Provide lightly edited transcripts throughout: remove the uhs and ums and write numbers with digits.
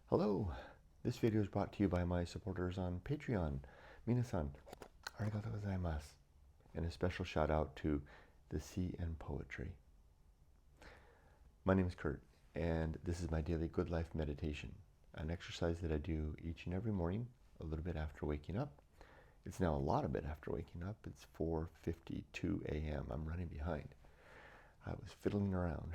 Hello, this video is brought to you by my supporters on Patreon. Minasan, arigatou gozaimasu. And a special shout out to the Sea and Poetry. My name is Kurt, and this is my daily good life meditation, an exercise that I do each and every morning, a little bit after waking up. It's now a lot of bit after waking up. It's 4:52 a.m. I'm running behind. I was fiddling around.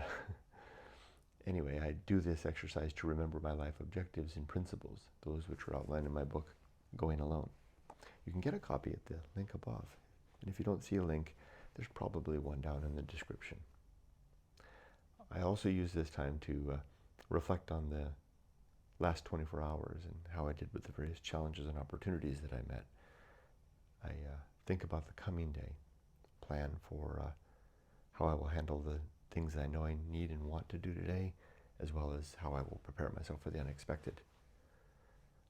Anyway, I do this exercise to remember my life objectives and principles, those which are outlined in my book, Going Alone. You can get a copy at the link above. And if you don't see a link, there's probably one down in the description. I also use this time to reflect on the last 24 hours and how I did with the various challenges and opportunities that I met. I think about the coming day, plan for how I will handle the things I know I need and want to do today, as well as how I will prepare myself for the unexpected.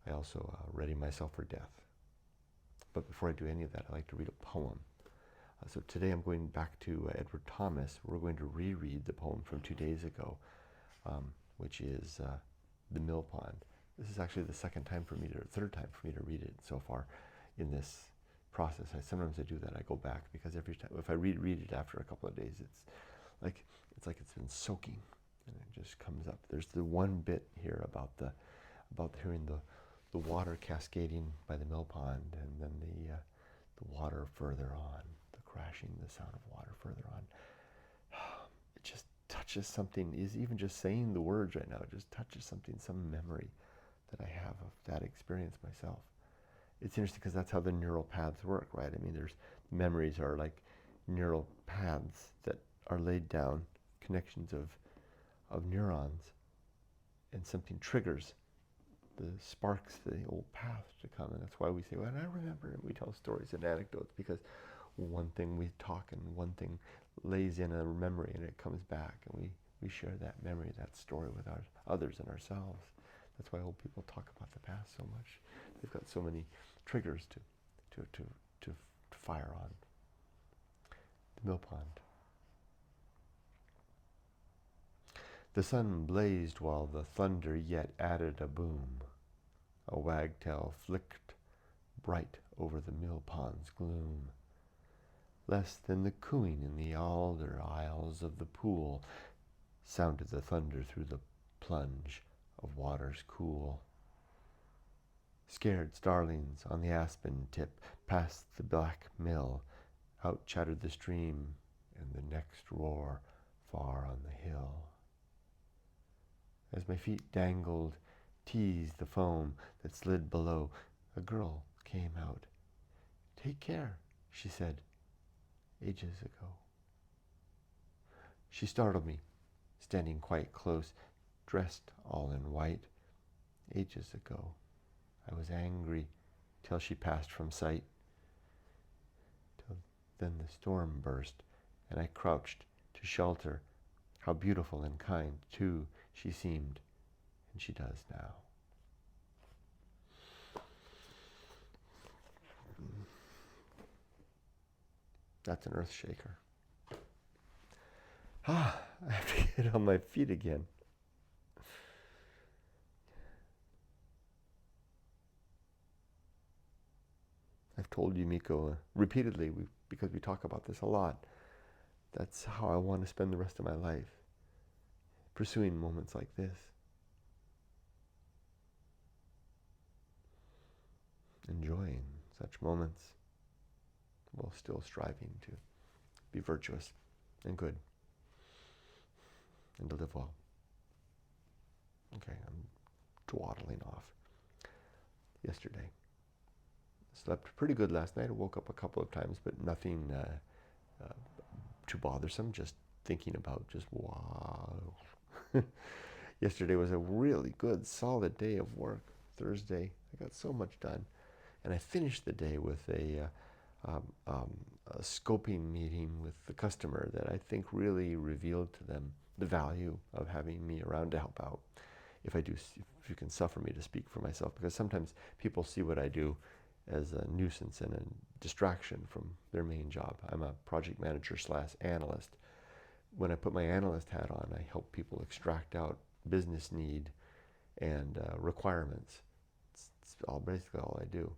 I also ready myself for death. But before I do any of that, I like to read a poem. So today I'm going back to Edward Thomas. We're going to reread the poem from 2 days ago, which is The Mill Pond. This is actually the third time for me to read it so far in this process. Sometimes I do that. I go back because every time, if I read it after a couple of days, it's like it's been soaking, and it just comes up. There's the one bit here about hearing the water cascading by the mill pond, and then the water further on, the crashing, the sound of water further on. It just touches something. Is even just saying the words right now, it just touches something, some memory that I have of that experience myself. It's interesting because that's how the neural paths work, right? I mean, there's memories are like neural paths that are laid down, connections of neurons, and something triggers the sparks, the old path to come. And that's why we say, well, I remember, and we tell stories and anecdotes, because one thing we talk and one thing lays in a memory and it comes back, and we share that memory, that story with others and ourselves. That's why old people talk about the past so much. They've got so many triggers to fire on. The mill pond. The sun blazed while the thunder yet added a boom. A wagtail flicked bright over the mill pond's gloom. Less than the cooing in the alder aisles of the pool sounded the thunder through the plunge of waters cool. Scared starlings on the aspen tip past the black mill, out chattered the stream and the next roar far on the hill. As my feet dangled, teased the foam that slid below, a girl came out. "Take care," she said, ages ago. She startled me, standing quite close, dressed all in white. Ages ago. I was angry till she passed from sight. Till then the storm burst, and I crouched to shelter. How beautiful and kind, too, she seemed, and she does now. That's an earth shaker. I have to get on my feet again. I've told you, Miko, repeatedly, because we talk about this a lot, that's how I want to spend the rest of my life, pursuing moments like this. Enjoying such moments while still striving to be virtuous and good and to live well. Okay, I'm dwaddling off. Yesterday, slept pretty good last night. I woke up a couple of times, but nothing too bothersome, just thinking about just wow. Yesterday was a really good, solid day of work. Thursday, I got so much done. And I finished the day with a scoping meeting with the customer that I think really revealed to them the value of having me around to help out. If you can suffer me to speak for myself, because sometimes people see what I do as a nuisance and a distraction from their main job. I'm a project manager / analyst. When I put my analyst hat on, I help people extract out business need and requirements. It's basically all I do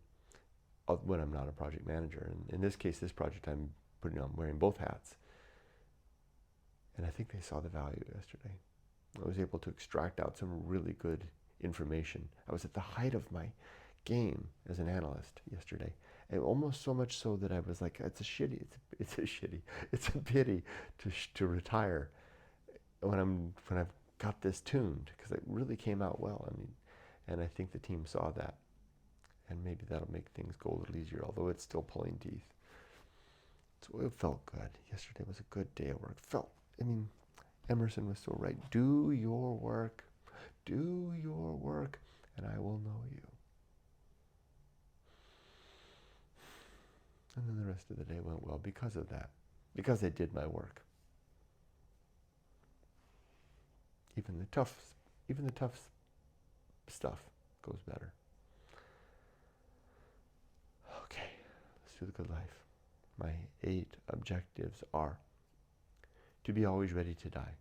when I'm not a project manager. And in this case, this project, I'm wearing both hats. And I think they saw the value yesterday. I was able to extract out some really good information. I was at the height of my game as an analyst yesterday, and almost so much so that I was like, it's a pity to retire when I've got this tuned, because it really came out well. I mean, and I think the team saw that, and maybe that'll make things go a little easier, although it's still pulling teeth. So it felt good. Yesterday was a good day at work. Emerson was so right. Do your work, and I will know you. And then the rest of the day went well because of that, because I did my work. Even the tough stuff goes better. Okay, let's do the good life. My 8 objectives are to be always ready to die,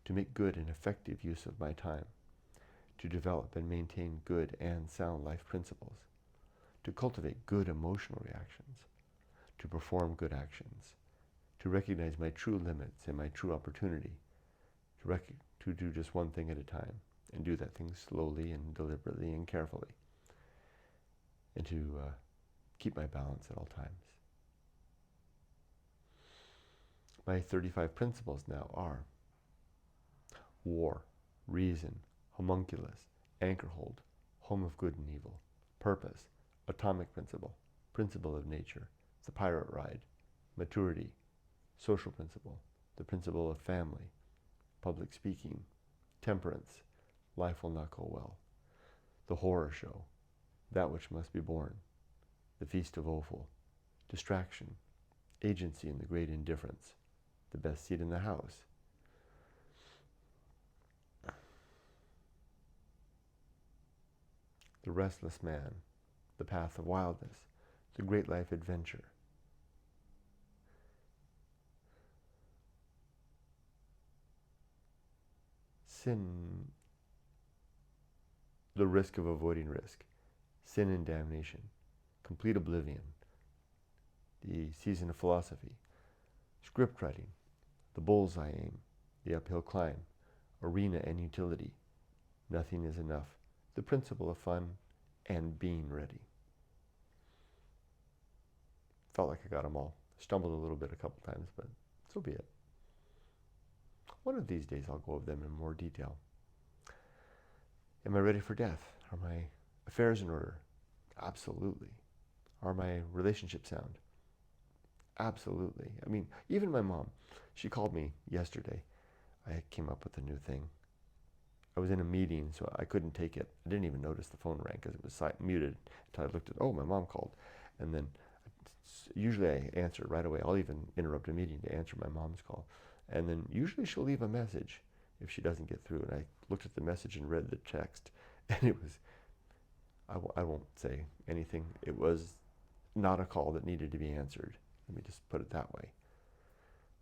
to make good and effective use of my time, to develop and maintain good and sound life principles, to cultivate good emotional reactions, to perform good actions, to recognize my true limits and my true opportunity, to do just one thing at a time, and do that thing slowly and deliberately and carefully, and to keep my balance at all times. My 35 principles now are war, reason, homunculus, anchorhold, home of good and evil, purpose, atomic principle, principle of nature, the pirate ride, maturity, social principle, the principle of family, public speaking, temperance, life will not go well, the horror show, that which must be born, the feast of offal, distraction, agency in the great indifference, the best seat in the house, the restless man, the path of wildness, the great life adventure, sin, the risk of avoiding risk, sin and damnation, complete oblivion, the season of philosophy, script writing, the bullseye aim, the uphill climb, arena and utility, nothing is enough, the principle of fun, and being ready. Felt like I got them all. Stumbled a little bit a couple times, but so be it. One of these days I'll go over them in more detail. Am I ready for death? Are my affairs in order? Absolutely. Are my relationships sound? Absolutely. I mean, even my mom, she called me yesterday. I came up with a new thing. I was in a meeting, so I couldn't take it. I didn't even notice the phone rang because it was muted until I looked at, oh, my mom called. And then usually I answer right away. I'll even interrupt a meeting to answer my mom's call. And then usually she'll leave a message if she doesn't get through. And I looked at the message and read the text. And it was, I won't say anything. It was not a call that needed to be answered. Let me just put it that way.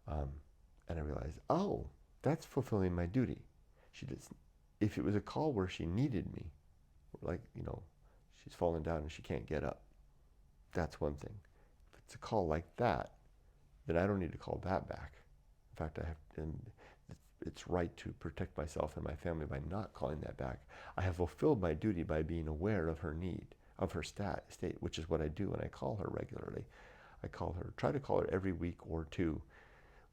And I realized, oh, that's fulfilling my duty. She does. If it was a call where she needed me, like, she's fallen down and she can't get up, that's one thing. If it's a call like that, then I don't need to call that back. In fact, it's right to protect myself and my family by not calling that back. I have fulfilled my duty by being aware of her need, of her state, which is what I do when I call her regularly. I try to call her every week or two.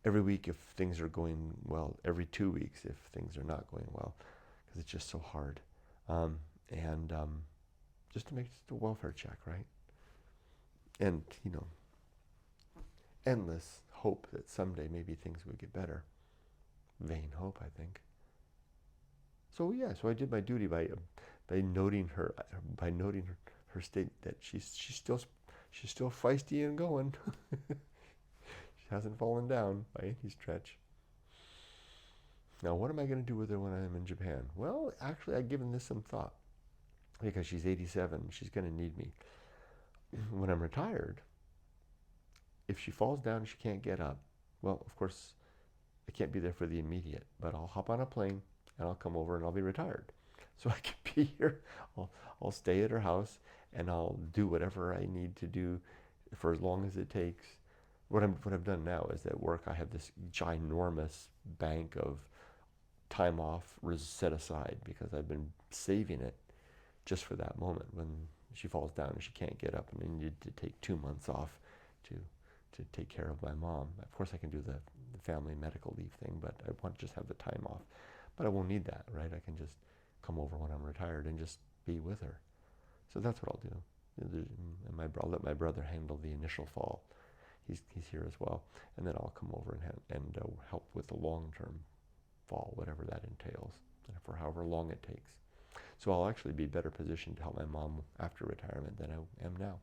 Every week if things are going well, every 2 weeks if things are not going well, because it's just so hard. Just to make just a welfare check, right? And, endless hope that someday maybe things would get better. Vain hope, I think. So I did my duty by noting her state that she's still feisty and going. She hasn't fallen down by any stretch. Now, what am I going to do with her when I'm in Japan? Well, actually, I've given this some thought, because she's 87. She's going to need me. When I'm retired, if she falls down and she can't get up, well, of course, I can't be there for the immediate, but I'll hop on a plane and I'll come over and I'll be retired. so I can be here. I'll stay at her house and I'll do whatever I need to do for as long as it takes. What I've done now is at work I have this ginormous bank of time off set aside because I've been saving it just for that moment when she falls down and she can't get up and I need to take 2 months off to take care of my mom. Of course I can do the family medical leave thing, but I want to just have the time off. But I won't need that, right? I can just come over when I'm retired and just be with her. So that's what I'll do. And I'll let my brother handle the initial fall. He's here as well. And then I'll come over and help with the long-term fall, whatever that entails, and for however long it takes. So I'll actually be better positioned to help my mom after retirement than I am now.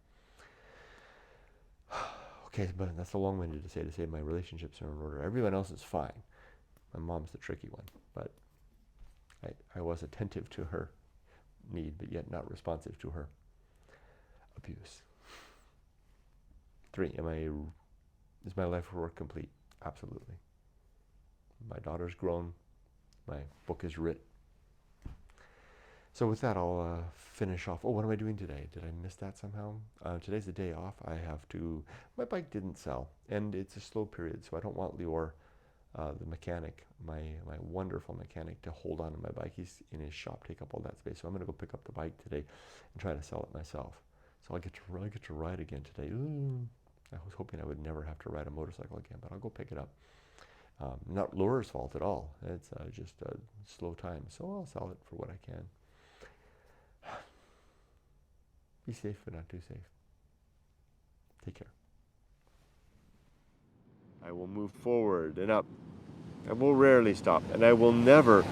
Okay, but that's a long-winded to say my relationships are in order. Everyone else is fine. My mom's the tricky one, but I was attentive to her need, but yet not responsive to her abuse. 3, is my life work complete? Absolutely. My daughter's grown. My book is writ. So with that, I'll finish off. Oh, what am I doing today? Did I miss that somehow? Today's the day off. My bike didn't sell, and it's a slow period, so I don't want Lior, the mechanic, my wonderful mechanic, to hold on to my bike. He's in his shop, take up all that space. So I'm going to go pick up the bike today and try to sell it myself. So I get to ride again today. Ooh, I was hoping I would never have to ride a motorcycle again, but I'll go pick it up. Not Laura's fault at all. It's just a slow time. So I'll sell it for what I can. Be safe, but not too safe. Take care. I will move forward and up. I will rarely stop, and I will never